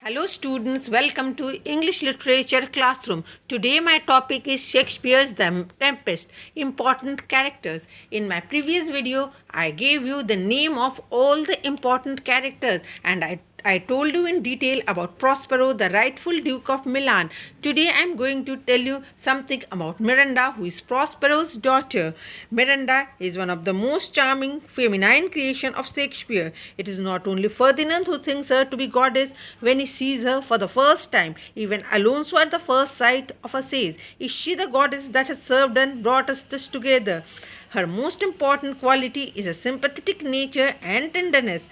Hello students, welcome to English Literature Classroom. Today my topic is Shakespeare's The Tempest, important characters. In my previous video, I gave you the name of all the important characters and I told you in detail about Prospero, the rightful Duke of Milan. Today I am going to tell you something about Miranda, who is Prospero's daughter. Miranda is one of the most charming feminine creation of Shakespeare. It is not only Ferdinand who thinks her to be goddess when he sees her for the first time. Even Alonso at the first sight of her says, "Is she the goddess that has served and brought us this together?" Her most important quality is a sympathetic nature and tenderness.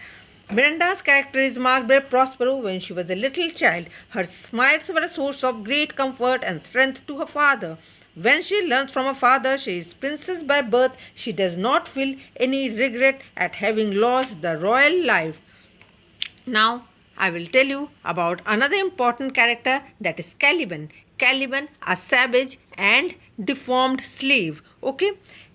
Miranda's character is marked by Prospero when she was a little child. Her smiles were a source of great comfort and strength to her father. When she learns from her father she is princess by birth, she does not feel any regret at having lost the royal life. Now, I will tell you about another important character, that is Caliban. Caliban, a savage and deformed slave. Okay?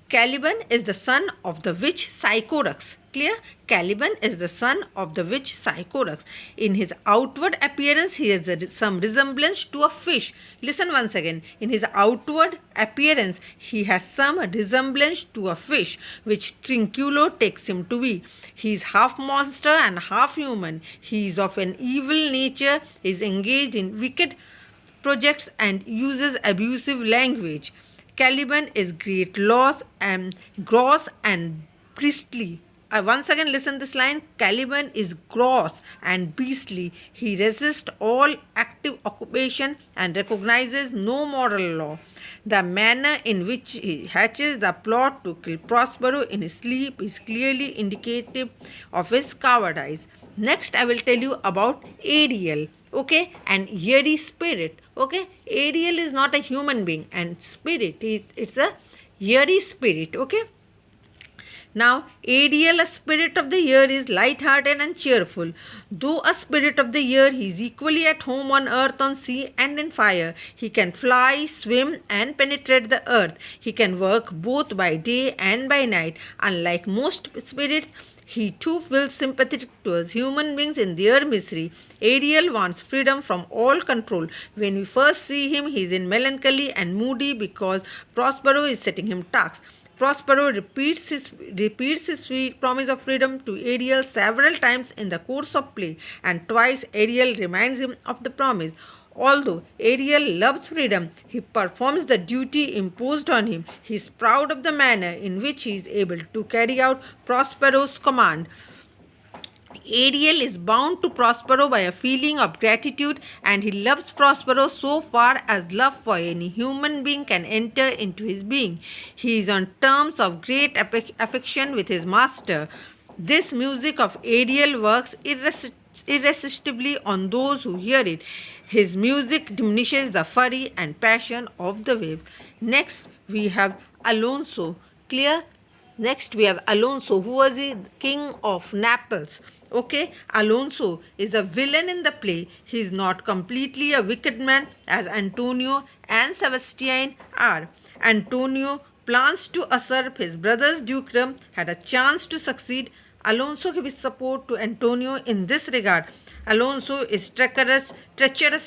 Caliban is the son of the witch Sycorax. Clear? Caliban is the son of the witch Sycorax. In his outward appearance, he has some resemblance to a fish. Listen once again. In his outward appearance, he has some resemblance to a fish, which Trinculo takes him to be. He is half monster and half human. He is of an evil nature, is engaged in wicked projects and uses abusive language. Caliban is great loss and gross and beastly. Once again listen this line. Caliban is gross and beastly. He resists all active occupation and recognizes no moral law. The manner in which he hatches the plot to kill Prospero in his sleep is clearly indicative of his cowardice. Next, I will tell you about Ariel. Okay, an eerie spirit. Okay, Ariel is not a human being, and spirit, it's a eerie spirit. Okay. Now, Ariel, a spirit of the year, is light-hearted and cheerful. Though a spirit of the year, he is equally at home on earth, on sea, and in fire. He can fly, swim, and penetrate the earth. He can work both by day and by night. Unlike most spirits, he too feels sympathetic towards human beings in their misery. Ariel wants freedom from all control. When we first see him, he is in melancholy and moody because Prospero is setting him tasks. Prospero repeats his sweet promise of freedom to Ariel several times in the course of play, and twice Ariel reminds him of the promise. Although Ariel loves freedom, he performs the duty imposed on him. He is proud of the manner in which he is able to carry out Prospero's command. Ariel is bound to Prospero by a feeling of gratitude, and he loves Prospero so far as love for any human being can enter into his being. He is on terms of great affection with his master. This music of Ariel works irresistibly on those who hear it. His music diminishes the fury and passion of the waves. Next, we have Alonso. Clear? Next, we have Alonso, who was the king of Naples. Okay, Alonso is a villain in the play. He is not completely a wicked man as Antonio and Sebastian are. Antonio plans to usurp his brother's dukedom, had a chance to succeed. Alonso gives support to Antonio in this regard. Alonso is treacherous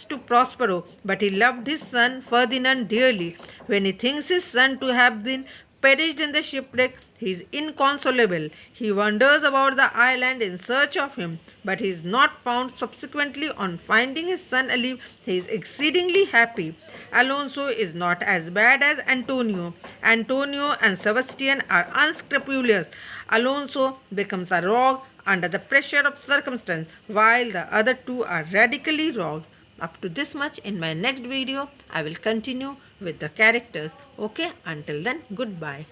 to Prospero, but he loved his son Ferdinand dearly. When he thinks his son to have been perished in the shipwreck, he is inconsolable. He wanders about the island in search of him, but he is not found. Subsequently, on finding his son alive, he is exceedingly happy. Alonso is not as bad as Antonio. Antonio and Sebastian are unscrupulous. Alonso becomes a rogue under the pressure of circumstance, while the other two are radically rogues. Up to this much. In my next video, I will continue with the characters. Okay, until then, goodbye.